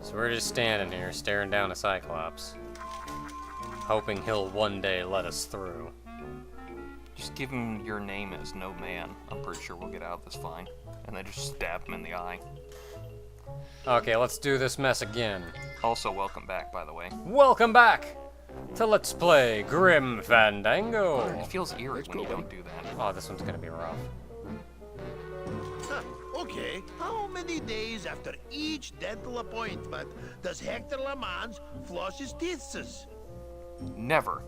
So we're just standing here, staring down a Cyclops, hoping he'll one day let us through. Just give him your name as No Man. I'm pretty sure we'll get out of this fine. And then just stab him in the eye. Okay, let's do this mess again. Also, welcome back, by the way. Welcome back to Let's Play Grim Fandango. It feels eerie when you don't do that. Oh, this one's gonna be rough. Okay, how many days after each dental appointment does Hector Lamans floss his teeth? Never.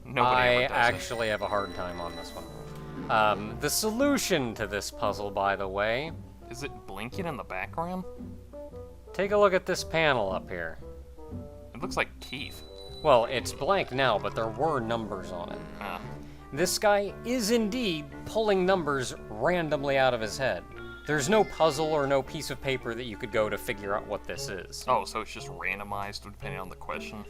Nobody I ever does actually have a hard time on this one. The solution to this puzzle, by the way, it. Is it blinking in the background? take a look at this panel up here. It looks like teeth. Well, it's blank now, but there were numbers on it. Ah. This guy is indeed pulling numbers randomly out of his head. There's no puzzle or no piece of paper that you could go to figure out what this is. Oh, so it's just randomized depending on the question?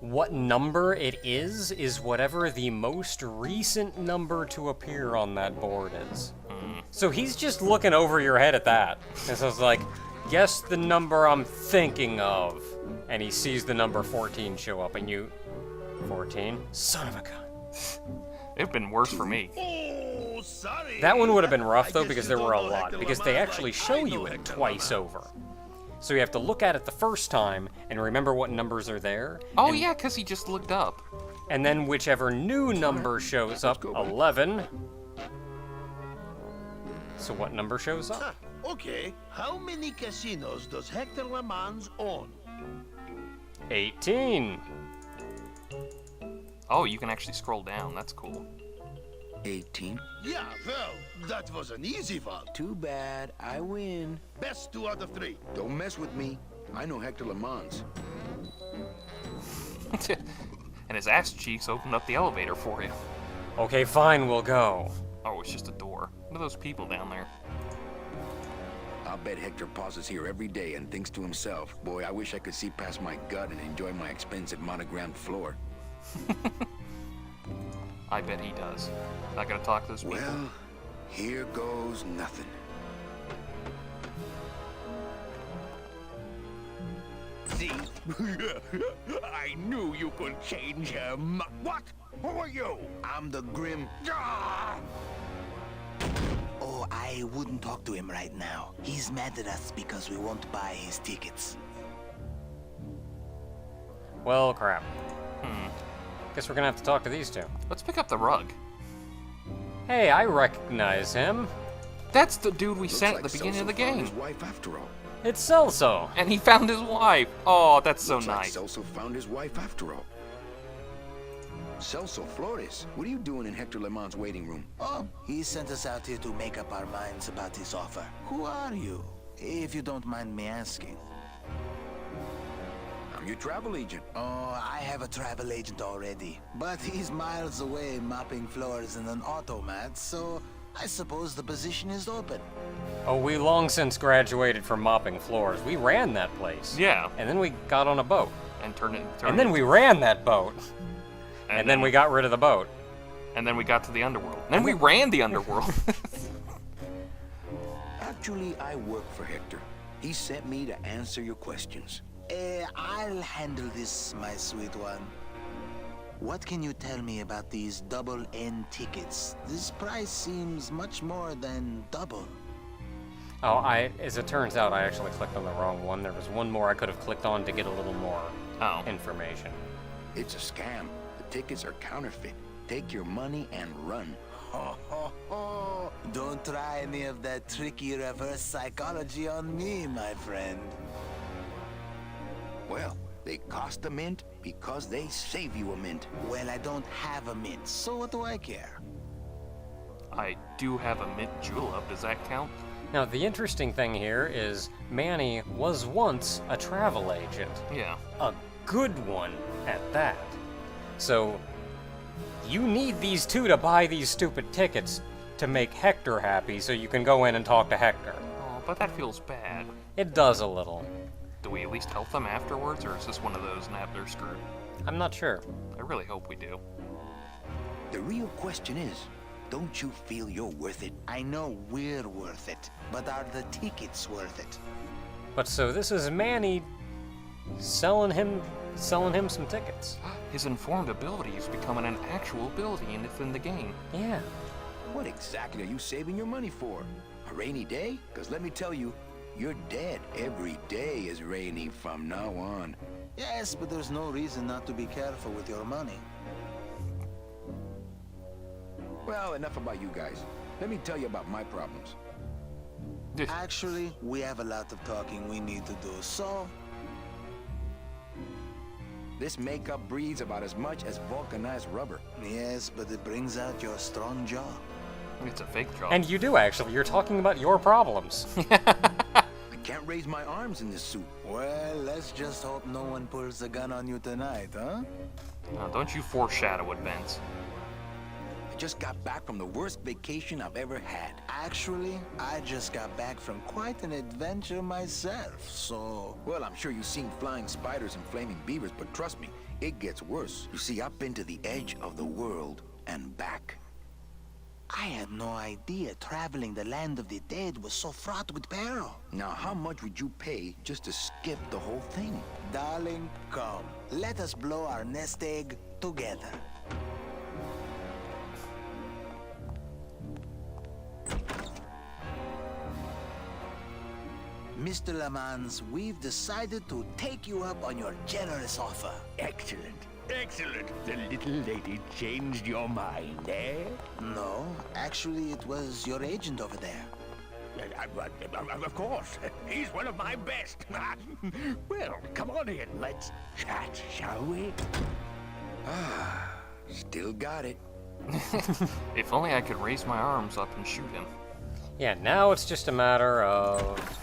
What number it is whatever the most recent number to appear on that board is. So he's just looking over your head at that. And so it's like, guess the number I'm thinking of. And he sees the number 14 show up and you... 14? Son of a gun. It'd been worse for me. Oh, sorry. That one would have been rough though I guess because you there don't were a know lot. Hector Because they Lamans actually like show I you know it Hector twice Lamans. over. So you have to look at it the first time and remember what numbers are there. Oh, and, yeah, because he just looked up. And then whichever new number shows up, 11. So what number shows up? Okay, how many casinos does Hector Lamans own? 18. Oh, you can actually scroll down. That's cool. 18. Yeah, well, that was an easy one. Too bad. I win. Best 2 out of 3. Don't mess with me. I know Hector Lamans. And his ass cheeks opened up the elevator for you. Okay, fine, we'll go. Oh, it's just a door. What are those people down there? I'll bet Hector pauses here every day and thinks to himself, boy, I wish I could see past my gut and enjoy my expensive monogrammed floor. I bet he does. Not gonna talk to those people. Well, here goes nothing. See? I knew you could change him. What? Who are you? I'm the grim... Ah! Oh, I wouldn't talk to him right now. He's mad at us because we won't buy his tickets. Well, crap. Guess we're gonna have to talk to these two. Let's pick up the rug. Hey, I recognize him. That's the dude we Looks sent like at the beginning of the Celso found game. his wife after all. It's Celso. And he found his wife. Oh, that's so Looks like nice. Celso found his wife after all. Celso Flores, what are you doing in Hector Lamans' waiting room? Oh, he sent us out here to make up our minds about his offer. Who are you, if you don't mind me asking? I'm your travel agent. Oh, I have a travel agent already, but he's miles away mopping floors in an automat, so I suppose the position is open. Oh, we long since graduated from mopping floors. We ran that place. Yeah. And then we got on a boat. And turned it. And then we ran that boat. And then we got rid of the boat. And then we got to the underworld. And then we ran the underworld. Actually, I work for Hector. He sent me to answer your questions. I'll handle this, my sweet one. What can you tell me about these double N tickets? This price seems much more than double. Oh, as it turns out, I actually clicked on the wrong one. There was one more I could have clicked on to get a little more information. It's a scam. The tickets are counterfeit. Take your money and run. Ho, ho, ho. Don't try any of that tricky reverse psychology on me, my friend. Well, they cost a mint because they save you a mint. Well, I don't have a mint, so what do I care? I do have a mint julep. Does that count? Now, the interesting thing here is Manny was once a travel agent. Yeah. A good one at that. So, you need these two to buy these stupid tickets to make Hector happy so you can go in and talk to Hector. Oh, but that feels bad. It does a little. Do we at least help them afterwards, or is this one of those now they're screwed? I'm not sure. I really hope we do. The real question is, don't you feel you're worth it? I know we're worth it, but are the tickets worth it? But so this is Manny selling him some tickets. His informed ability is becoming an actual ability within the game. Yeah. What exactly are you saving your money for? A rainy day? Because let me tell you, you're dead. Every day is rainy from now on. Yes, but there's no reason not to be careful with your money. Well, enough about you guys. Let me tell you about my problems. Actually, we have a lot of talking we need to do, so... This makeup breathes about as much as vulcanized rubber. Yes, but it brings out your strong jaw. It's a fake job. And you do actually. You're talking about your problems. I can't raise my arms in this suit. Well, let's just hope no one pulls a gun on you tonight, huh? Don't you foreshadow it, Vince. I just got back from the worst vacation I've ever had. Actually, I just got back from quite an adventure myself, so... Well, I'm sure you've seen flying spiders and flaming beavers, but trust me, it gets worse. You see, I've been to the edge of the world and back. I had no idea traveling the land of the dead was so fraught with peril. Now, how much would you pay just to skip the whole thing? Darling, come. Let us blow our nest egg together. Mr. Lamans, we've decided to take you up on your generous offer. Excellent. Excellent. The little lady changed your mind, eh? No, actually, it was your agent over there. Of course. He's one of my best. Well, come on in. Let's chat, shall we? Still got it. If only I could raise my arms up and shoot him. Yeah, now it's just a matter of...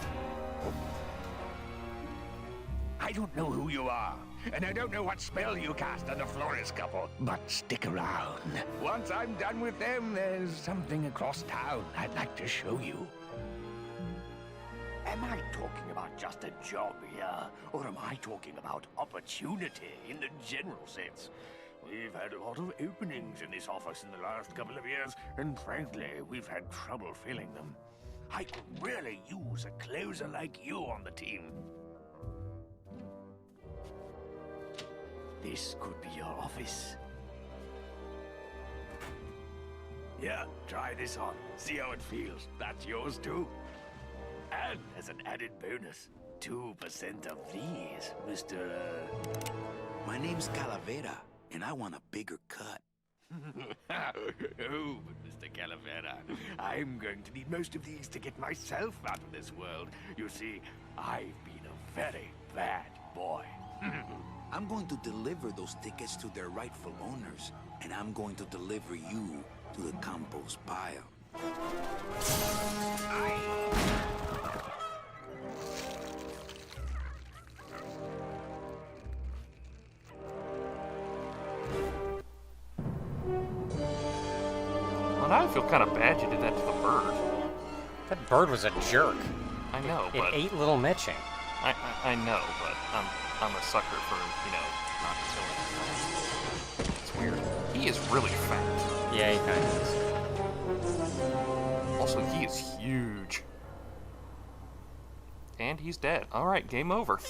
I don't know who you are, and I don't know what spell you cast on the Flores couple, but stick around. Once I'm done with them, there's something across town I'd like to show you. Am I talking about just a job here, or am I talking about opportunity in the general sense? We've had a lot of openings in this office in the last couple of years, and frankly, we've had trouble filling them. I could really use a closer like you on the team. This could be your office. Yeah, try this on. See how it feels. That's yours too. And as an added bonus, 2% of these, Mr. My name's Calavera, and I want a bigger cut. Oh, but Mr. Calavera, I'm going to need most of these to get myself out of this world. You see, I've been a very bad boy. I'm going to deliver those tickets to their rightful owners, and I'm going to deliver you to the compost pile. Well, now I feel kind of bad you did that to the bird. That bird was a jerk. I know, It but ate little Mitching. I know, but I'm a sucker for, not killing. It's weird. He is really fat. Yeah, he kind of is. Also, he is huge. And he's dead. All right, game over.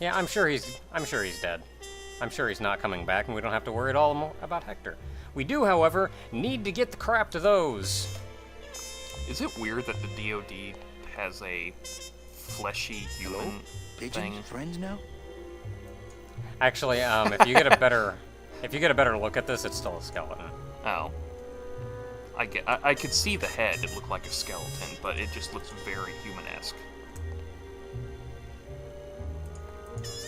Yeah, I'm sure he's dead. I'm sure he's not coming back, and we don't have to worry at all about Hector. We do, however, need to get the crap to those. Is it weird that the DoD has a fleshy human Pigeons thing? friends now? Actually, if you get a better look at this, it's still a skeleton. Oh. I could see the head. It looked like a skeleton, but it just looks very human-esque.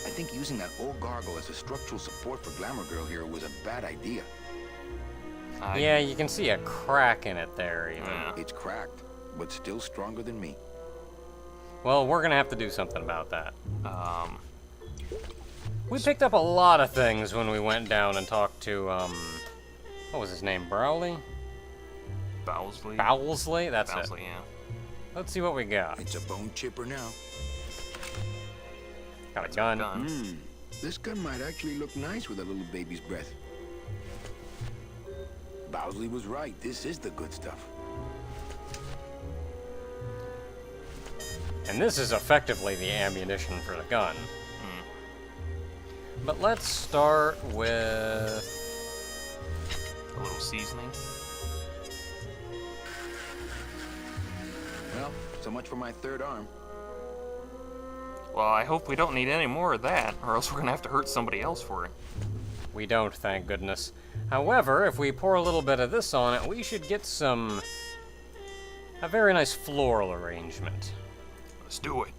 I think using that old gargle as a structural support for Glamour Girl here was a bad idea. Yeah, you can see a crack in it there, even. Yeah. It's cracked, but still stronger than me. Well, we're gonna have to do something about that. We picked up a lot of things when we went down and talked to, what was his name, Browley? Bowsley? Bowsley? That's Bowsley, it. yeah. Let's see what we got. It's a bone chipper now. Got a gun. This gun might actually look nice with a little baby's breath. Bowsley was right. This is the good stuff. And this is effectively the ammunition for the gun. But let's start with... a little seasoning. Well, so much for my third arm. Well, I hope we don't need any more of that, or else we're gonna have to hurt somebody else for it. We don't, thank goodness. However, if we pour a little bit of this on it, we should get a very nice floral arrangement. Let's do it.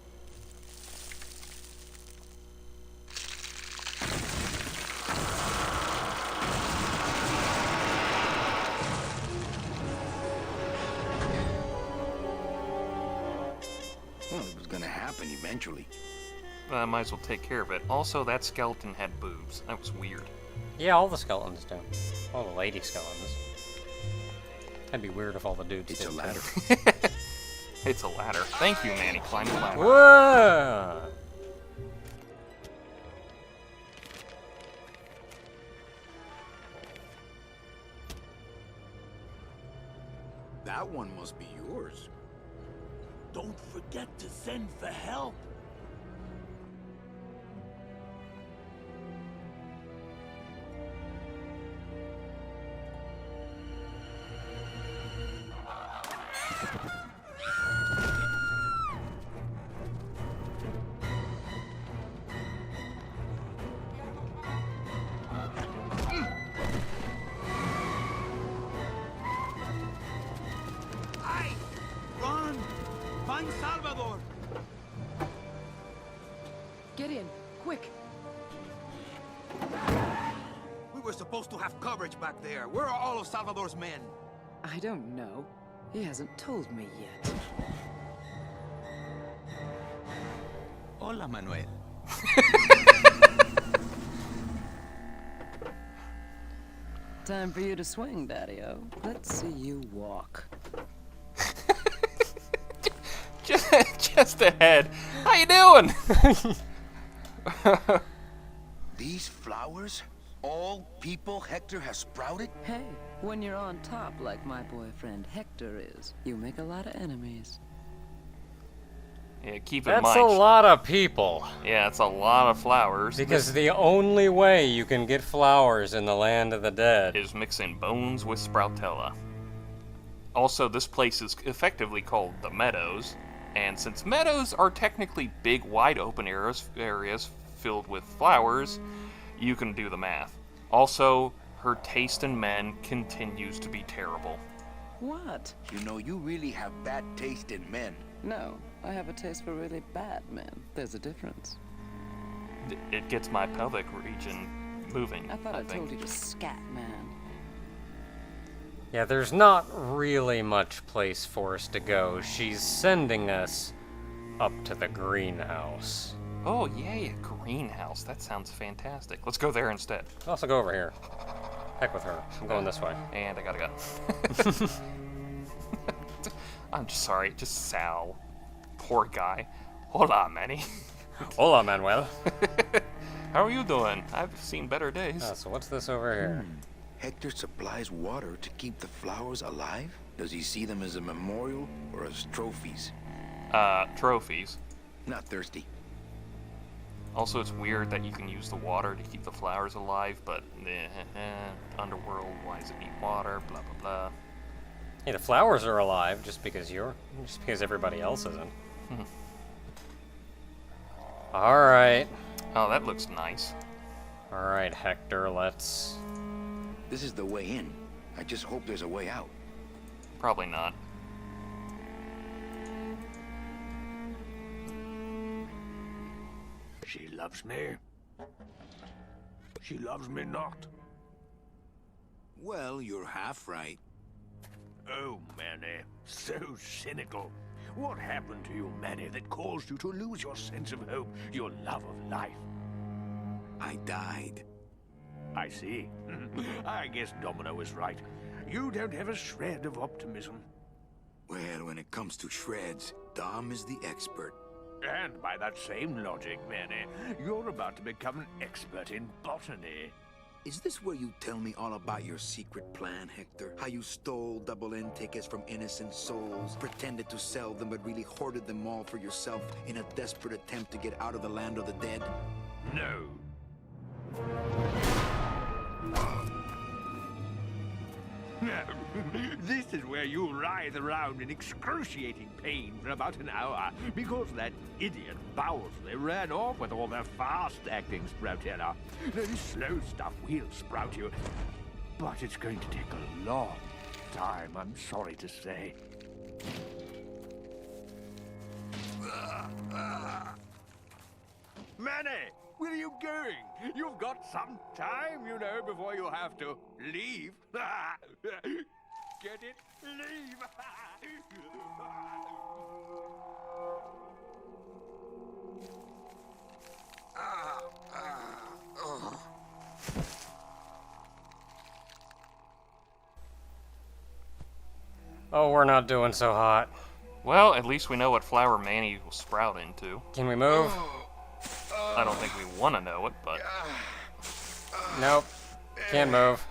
Well, it was gonna happen eventually. I might as well take care of it. Also, that skeleton had boobs. That was weird. Yeah, all the skeletons do. All the lady skeletons. That'd be weird if all the dudes It's did a ladder. It's a ladder. Thank you, Manny. Climb the ladder. Whoa! That one must be yours. Don't forget to send for help. Run! Find Salvador! Get in, quick. We were supposed to have coverage back there. Where are all of Salvador's men? I don't know. He hasn't told me yet. Hola, Manuel. Time for you to swing, Daddy-O. Let's see you walk. Just ahead. How you doing? These flowers? All people Hector has sprouted? Hey, when you're on top like my boyfriend Hector is, you make a lot of enemies. Yeah, keep in That's mind. a lot of people. Yeah, it's a lot of flowers. Because the only way you can get flowers in the land of the dead Is mixing bones with Sproutella. Also, this place is effectively called the Meadows, and since meadows are technically big, wide open areas filled with flowers, you can do the math. Also, her taste in men continues to be terrible. What? You know, you really have bad taste in men. No, I have a taste for really bad men. There's a difference. It gets my pelvic region moving. I thought I think. told you to scat, man. Yeah, there's not really much place for us to go. She's sending us up to the greenhouse. Oh, yay, a greenhouse. That sounds fantastic. Let's go there instead. Let's also go over here. Heck with her. I'm going this way. And I gotta go. I'm just sorry, just Sal. Poor guy. Hola, Manny. Hola, Manuel. How are you doing? I've seen better days. So what's this over here? Hector supplies water to keep the flowers alive? Does he see them as a memorial or as trophies? Trophies. Not thirsty. Also, it's weird that you can use the water to keep the flowers alive, but underworld, why does it need water? Blah blah blah. Hey, the flowers are alive just because everybody else isn't. All right. Oh, that looks nice. All right, Hector, let's... This is the way in. I just hope there's a way out. Probably not. She loves me. She loves me not. Well, you're half right. Oh, Manny, so cynical. What happened to you, Manny, that caused you to lose your sense of hope, your love of life? I died. I see. I guess Domino is right. You don't have a shred of optimism. Well, when it comes to shreds, Dom is the expert. And by that same logic, Manny, you're about to become an expert in botany. Is this where you tell me all about your secret plan, Hector? How you stole double N tickets from innocent souls, pretended to sell them, but really hoarded them all for yourself in a desperate attempt to get out of the land of the dead? No. This is where you writhe around in excruciating pain for about an hour because that idiot Bowsley ran off with all their fast-acting Sproutella. This slow stuff will sprout you, but it's going to take a long time, I'm sorry to say. Manny, where are you going? You've got some time, you know, before you have to leave. Get it? Leave! Oh, we're not doing so hot. Well, at least we know what flower Manny will sprout into. Can we move? I don't think we want to know it, but Nope. Can't move.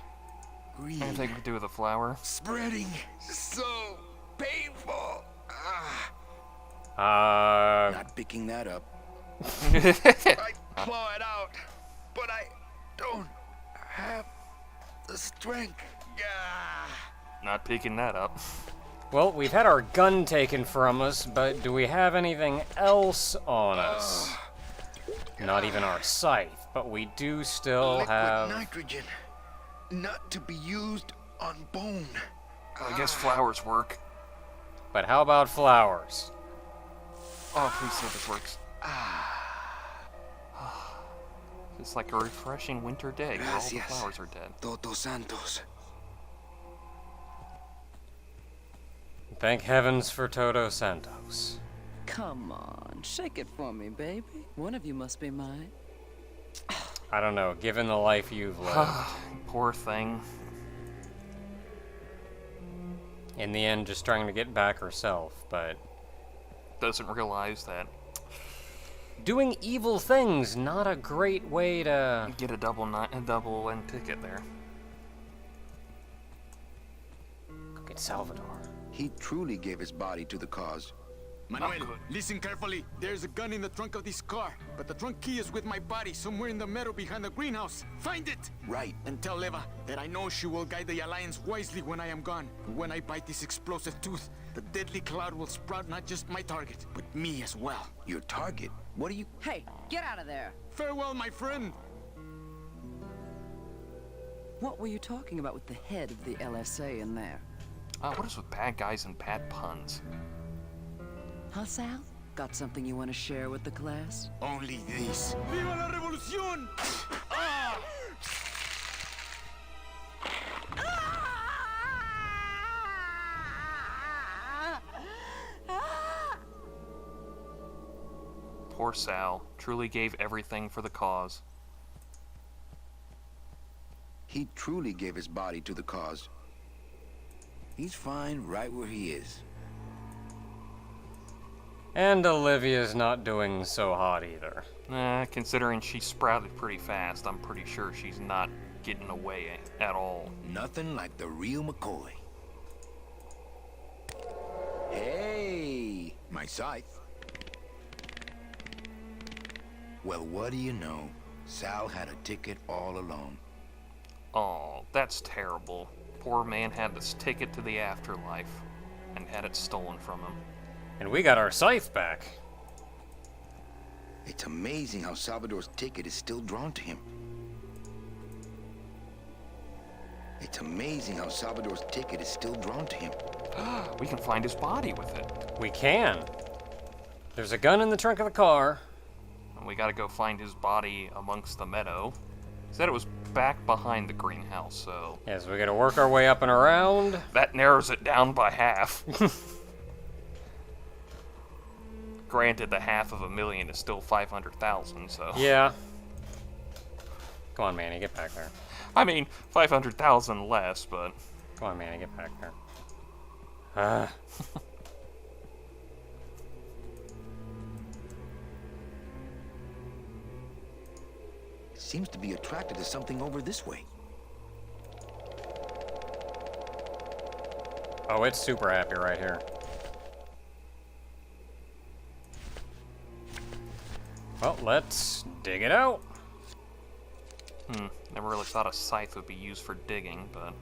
anything we do with the flower. Spreading so painful. Not picking that up. I claw it out, but I don't have the strength. Not picking that up. Well, we've had our gun taken from us, but do we have anything else on us? Not even our scythe, but we do still Liquid have... nitrogen, not to be used on bone. I guess flowers work. But how about flowers? Oh, please say this works. It's like a refreshing winter day where all the Gracias. flowers are dead. Toto Santos. Thank heavens for Toto Santos. Come on, shake it for me, baby. One of you must be mine. I don't know, given the life you've lived. Poor thing. In the end, just trying to get back herself, but... Doesn't realize that doing evil things, not a great way to... you get a double end ticket there. Go get Salvador. He truly gave his body to the cause. Manuel, listen carefully. There's a gun in the trunk of this car, but the trunk key is with my body somewhere in the meadow behind the greenhouse. Find it! Right. And tell Leva that I know she will guide the Alliance wisely when I am gone. When I bite this explosive tooth, the deadly cloud will sprout not just my target, but me as well. Your target? What are you... Hey, get out of there! Farewell, my friend! What were you talking about with the head of the LSA in there? What is with bad guys and bad puns? Huh, Sal? Got something you want to share with the class? Only this. Viva la revolución! Ah! Poor Sal. Truly gave everything for the cause. He truly gave his body to the cause. He's fine right where he is. And Olivia's not doing so hot either. Considering she sprouted pretty fast, I'm pretty sure she's not getting away at all. Nothing like the real McCoy. Hey, my scythe. Well, what do you know? Sal had a ticket all along. Oh, that's terrible. Poor man had this ticket to the afterlife and had it stolen from him. And we got our scythe back. It's amazing how Salvador's ticket is still drawn to him. It's amazing how Salvador's ticket is still drawn to him. We can find his body with it. We can. There's a gun in the trunk of the car. And we gotta go find his body amongst the meadow. He said it was back behind the greenhouse, so... Yes, we gotta work our way up and around. that narrows it down by half. Granted, the $500,000 is still 500,000, so... Yeah. Come on, Manny, get back there. I mean, 500,000 less, but... Come on, Manny, get back there. Seems to be attracted to something over this way. Oh, it's super happy right here. Well, let's dig it out. Never really thought a scythe would be used for digging, but...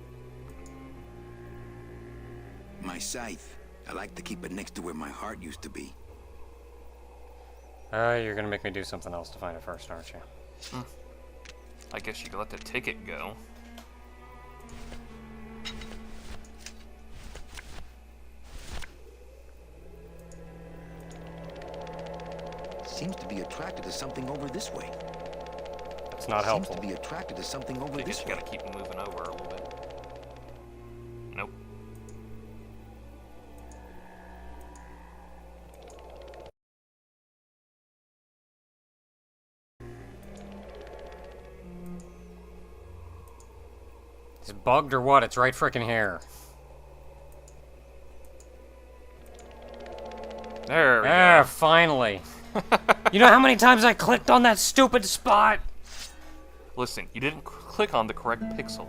My scythe. I like to keep it next to where my heart used to be. You're gonna make me do something else to find it first, aren't you? I guess you could let the ticket go. Seems to be attracted to something over this way. It's not helpful. Seems to be attracted to something over I guess this you way. gotta keep moving over a little bit. Nope. Is it bugged or what? It's right frickin' here. There we Ah, go. finally. You know how many times I clicked on that stupid spot? Listen, you didn't click on the correct pixel.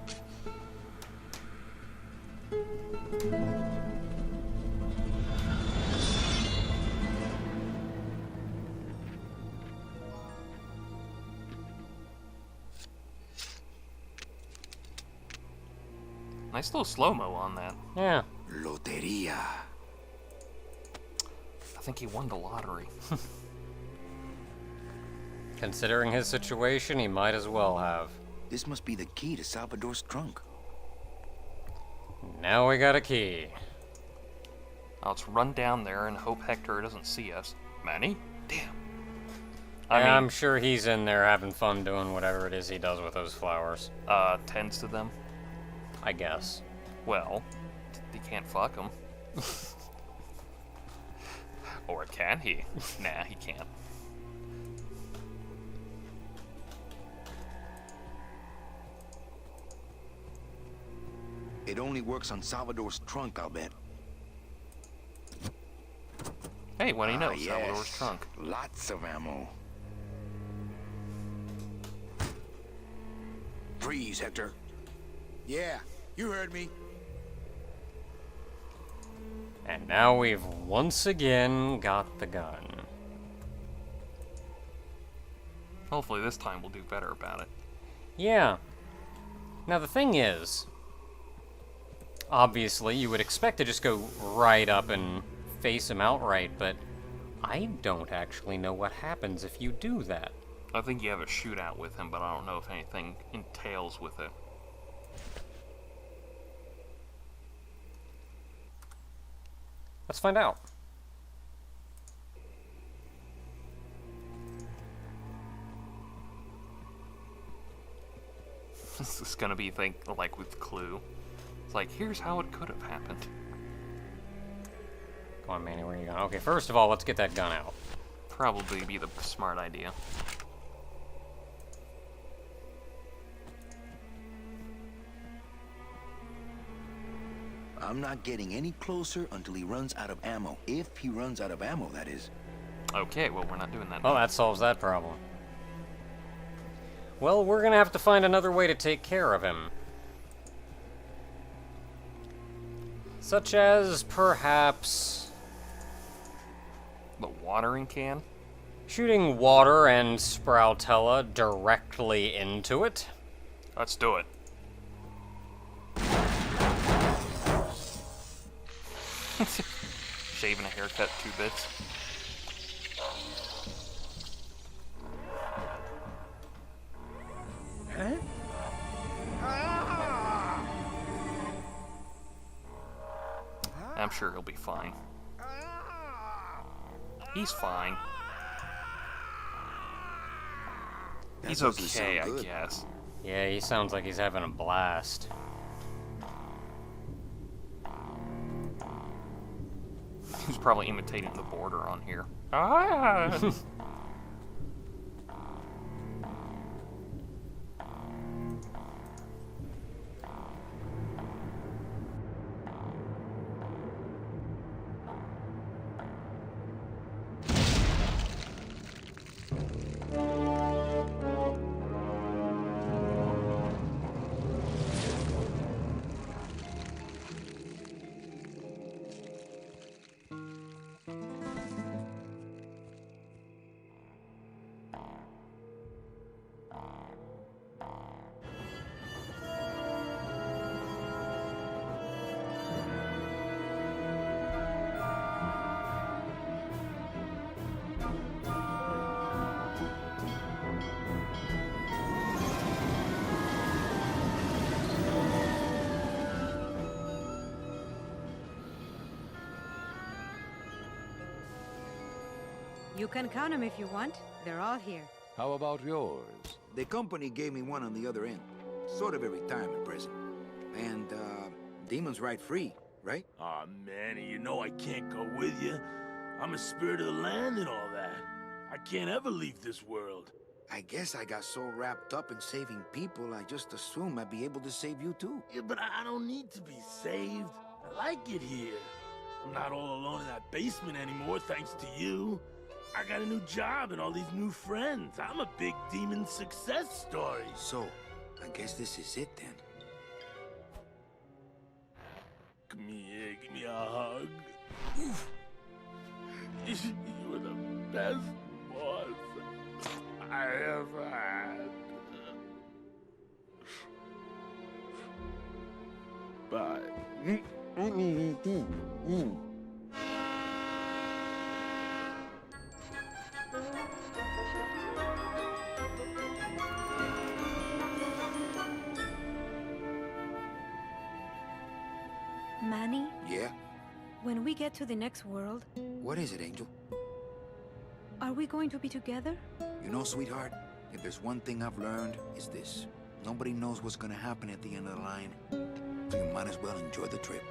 Nice little slow-mo on that. Yeah. Loteria. I think he won the lottery. Considering his situation, he might as well have. This must be the key to Salvador's trunk. Now we got a key. Now let's run down there and hope Hector doesn't see us. Manny? Damn. I'm sure he's in there having fun doing whatever it is he does with those flowers. Tends to them. I guess. Well, he can't fuck them. Or can he? Nah, he can't. It only works on Salvador's trunk, I'll bet. Hey, what do you know? Ah, Salvador's yes. trunk. Lots of ammo. Freeze, Hector. Yeah, you heard me. And now we've once again got the gun. Hopefully this time we'll do better about it. Yeah. Now the thing is, obviously you would expect to just go right up and face him outright, but I don't actually know what happens if you do that. I think you have a shootout with him, but I don't know if anything entails with it. Let's find out. This is gonna be like with Clue. It's like, here's how it could have happened. Come on, Manny, where are you going? Okay, first of all, let's get that gun out. Probably be the smart idea. I'm not getting any closer until he runs out of ammo. If he runs out of ammo, that is. Okay, well, we're not doing that. Well, that solves that problem. Well, we're gonna have to find another way to take care of him. Such as, perhaps, The watering can? shooting water and Sproutella directly into it. Let's do it. Shaving a haircut 2 bits. I'm sure he'll be fine. He's fine. He's doesn't okay, sound I good. guess. Yeah, he sounds like he's having a blast. He's probably imitating the border on here. Ah! You can count them if you want. They're all here. How about yours? The company gave me one on the other end. Sort of a retirement present. And, demons ride free, right? Aw, Manny, you know I can't go with you. I'm a spirit of the land and all that. I can't ever leave this world. I guess I got so wrapped up in saving people, I just assumed I'd be able to save you too. Yeah, but I don't need to be saved. I like it here. I'm not all alone in that basement anymore, thanks to you. I got a new job and all these new friends. I'm a big demon success story. So, I guess this is it then. Come here, give me a hug. Oof. You were the best boss I ever had. Bye. Manny, Yeah? when we get to the next world, What is it, Angel? are we going to be together? You know, sweetheart, if there's one thing I've learned, it's this. Nobody knows what's gonna happen at the end of the line. So you might as well enjoy the trip.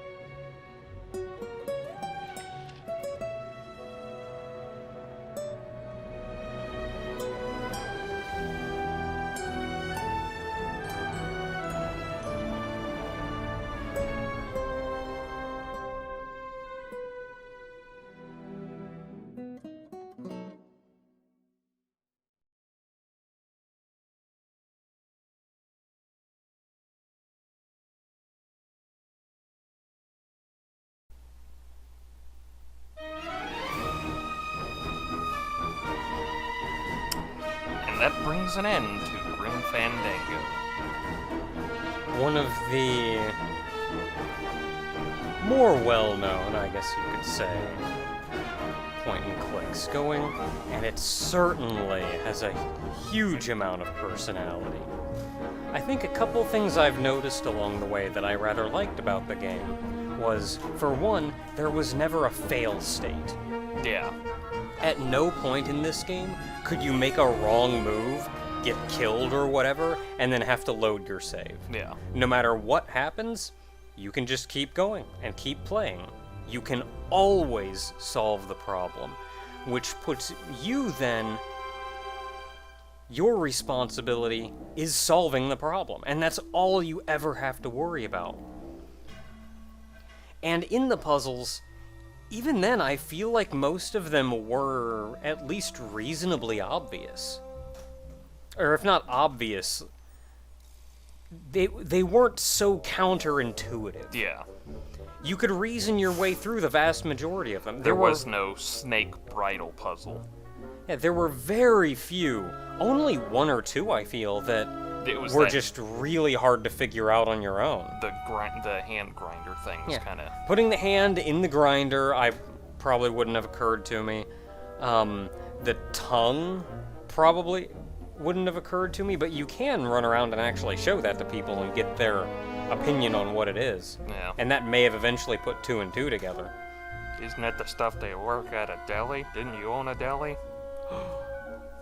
And that brings an end to Grim Fandango. One of the more well-known, I guess you could say, point and clicks going, and it certainly has a huge amount of personality. I think a couple things I've noticed along the way that I rather liked about the game was, for one, there was never a fail state. Yeah. At no point in this game could you make a wrong move, get killed or whatever, and then have to load your save. Yeah. No matter what happens, you can just keep going and keep playing. You can always solve the problem, which puts you then, your responsibility is solving the problem, and that's all you ever have to worry about. And in the puzzles, even then, I feel like most of them were at least reasonably obvious. Or if not obvious, they weren't so counterintuitive. Yeah. You could reason your way through the vast majority of them. There was no snake bridle puzzle. Yeah, there were very few, only one or two, I feel, that were just really hard to figure out on your own. The hand grinder things, Yeah. kind of. Putting the hand in the grinder, I probably wouldn't have occurred to me. The tongue probably wouldn't have occurred to me, but you can run around and actually show that to people and get their opinion on what it is. Yeah. And that may have eventually put two and two together. Isn't that the stuff they work at a deli? Didn't you own a deli?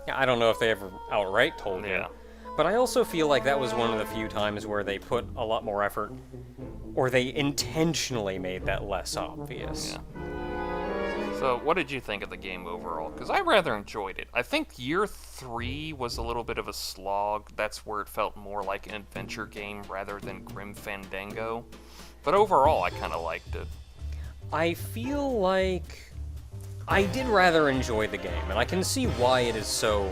Yeah, I don't know if they ever outright told you. Yeah. But I also feel like that was one of the few times where they put a lot more effort, or they intentionally made that less obvious. Yeah. So, what did you think of the game overall? Because I rather enjoyed it. I think Year 3 was a little bit of a slog. That's where it felt more like an adventure game rather than Grim Fandango. But overall, I kind of liked it. I feel like I did rather enjoy the game, and I can see why it is so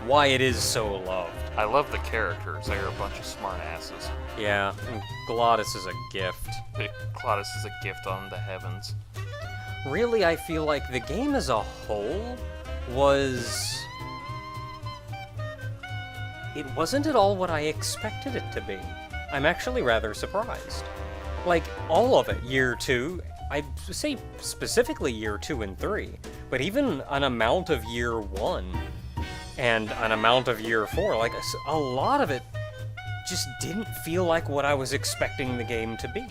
loved. I love the characters. They're a bunch of smart asses. Yeah, and Glottis is a gift. Glottis is a gift on the heavens. Really, I feel like the game as a whole was it wasn't at all what I expected it to be. I'm actually rather surprised. Like, all of it, year 2, I'd say specifically year 2 and 3, but even an amount of year 1 and an amount of year 4, like, a lot of it just didn't feel like what I was expecting the game to be.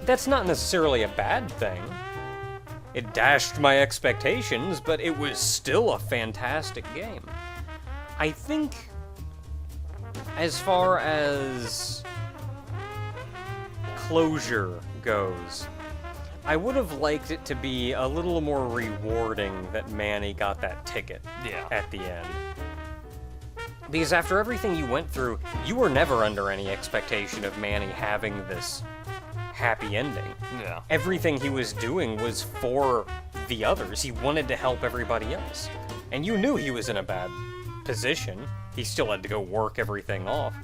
That's not necessarily a bad thing. It dashed my expectations, but it was still a fantastic game. I think, as far as closure goes, I would have liked it to be a little more rewarding that Manny got that ticket at the end. Because after everything you went through, you were never under any expectation of Manny having this happy ending. Yeah. Everything he was doing was for the others. He wanted to help everybody else. And you knew he was in a bad position. He still had to go work everything off.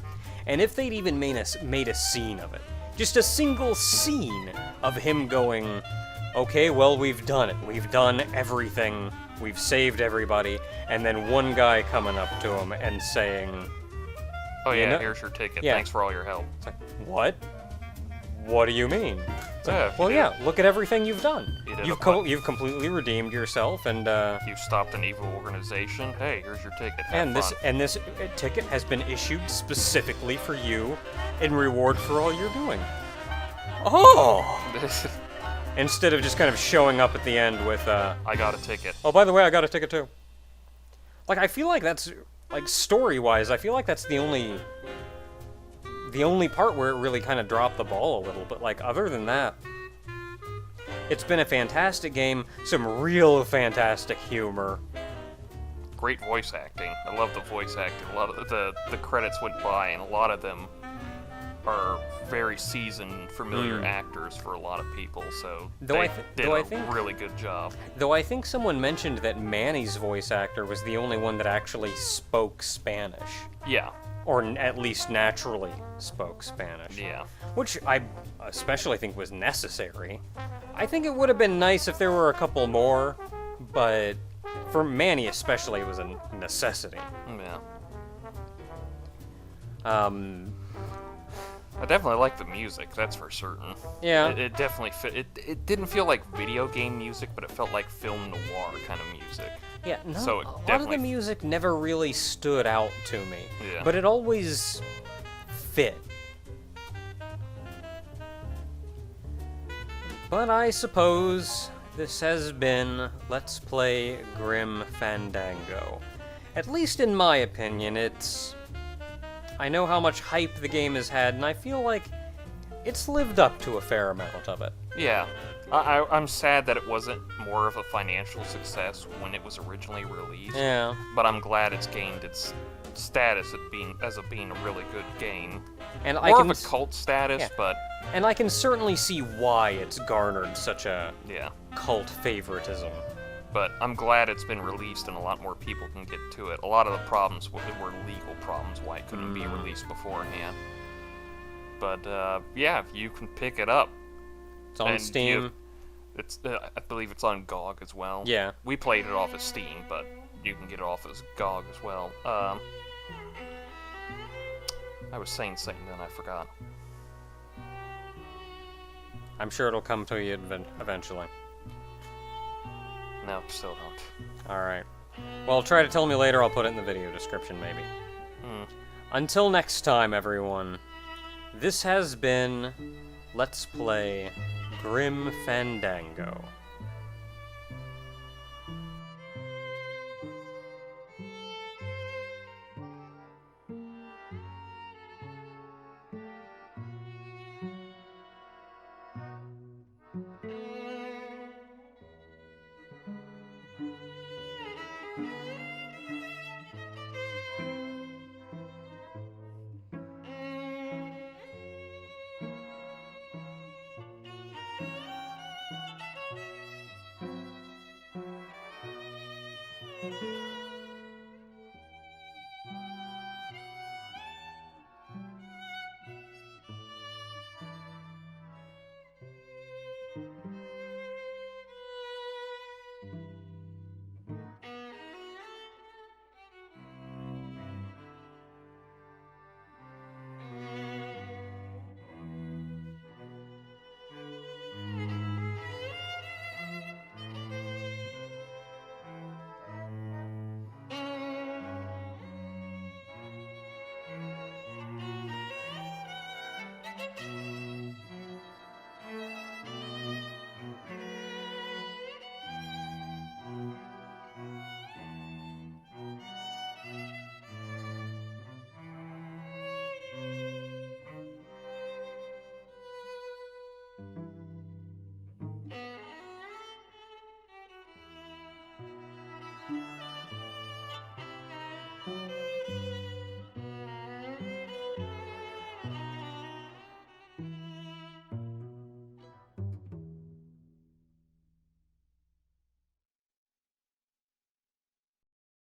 And if they'd even made a scene of it, just a single scene of him going, okay, well, we've done it. We've done everything. We've saved everybody. And then one guy coming up to him and saying, oh yeah, you know, here's your ticket. yeah. Thanks for all your help. It's like, what? What do you mean? It's Yeah, like, well, you yeah, look at everything you've done. You did You've completely redeemed yourself, and You've stopped an evil organization. Hey, here's your ticket. Have and this ticket has been issued specifically for you in reward for all you're doing. Oh! fun. Instead of just kind of showing up at the end with, I got a ticket. oh, by the way, I got a ticket too. Like, I feel like that's, like, story-wise, I feel like that's the only part where it really kind of dropped the ball a little, but, like, other than that, it's been a fantastic game, some real fantastic humor. Great voice acting. I love the voice acting. A lot of the credits went by, and a lot of them are very seasoned, familiar actors for a lot of people, so they did a really good job. Though I think someone mentioned that Manny's voice actor was the only one that actually spoke Spanish. Yeah. Or at least naturally spoke Spanish. Yeah. Which I especially think was necessary. I think it would have been nice if there were a couple more, but for Manny especially, it was a necessity. Yeah. I I definitely like the music, that's for certain. Yeah. It definitely fit. It didn't feel like video game music, but it felt like film noir kind of music. Yeah, no, So it a lot of definitely- the music never really stood out to me. Yeah. But it always fit. But I suppose this has been Let's Play Grim Fandango. At least in my opinion, I know how much hype the game has had, and I feel like it's lived up to a fair amount of it. Yeah. I'm sad that it wasn't more of a financial success when it was originally released. Yeah. But I'm glad it's gained its status as being a really good game. And More of a cult status, yeah. but And I can certainly see why it's garnered such a yeah. cult favoritism. But I'm glad it's been released and a lot more people can get to it. A lot of the problems were legal problems why it couldn't be released beforehand. But yeah, you can pick it up. It's on Steam. I believe it's on GOG as well. Yeah. We played it off of Steam, but you can get it off as GOG as well. I was saying something, then I forgot. I'm sure it'll come to you eventually. No, still don't. Alright. Well, try to tell me later, I'll put it in the video description, maybe. Until next time, everyone, this has been Let's Play Grim Fandango.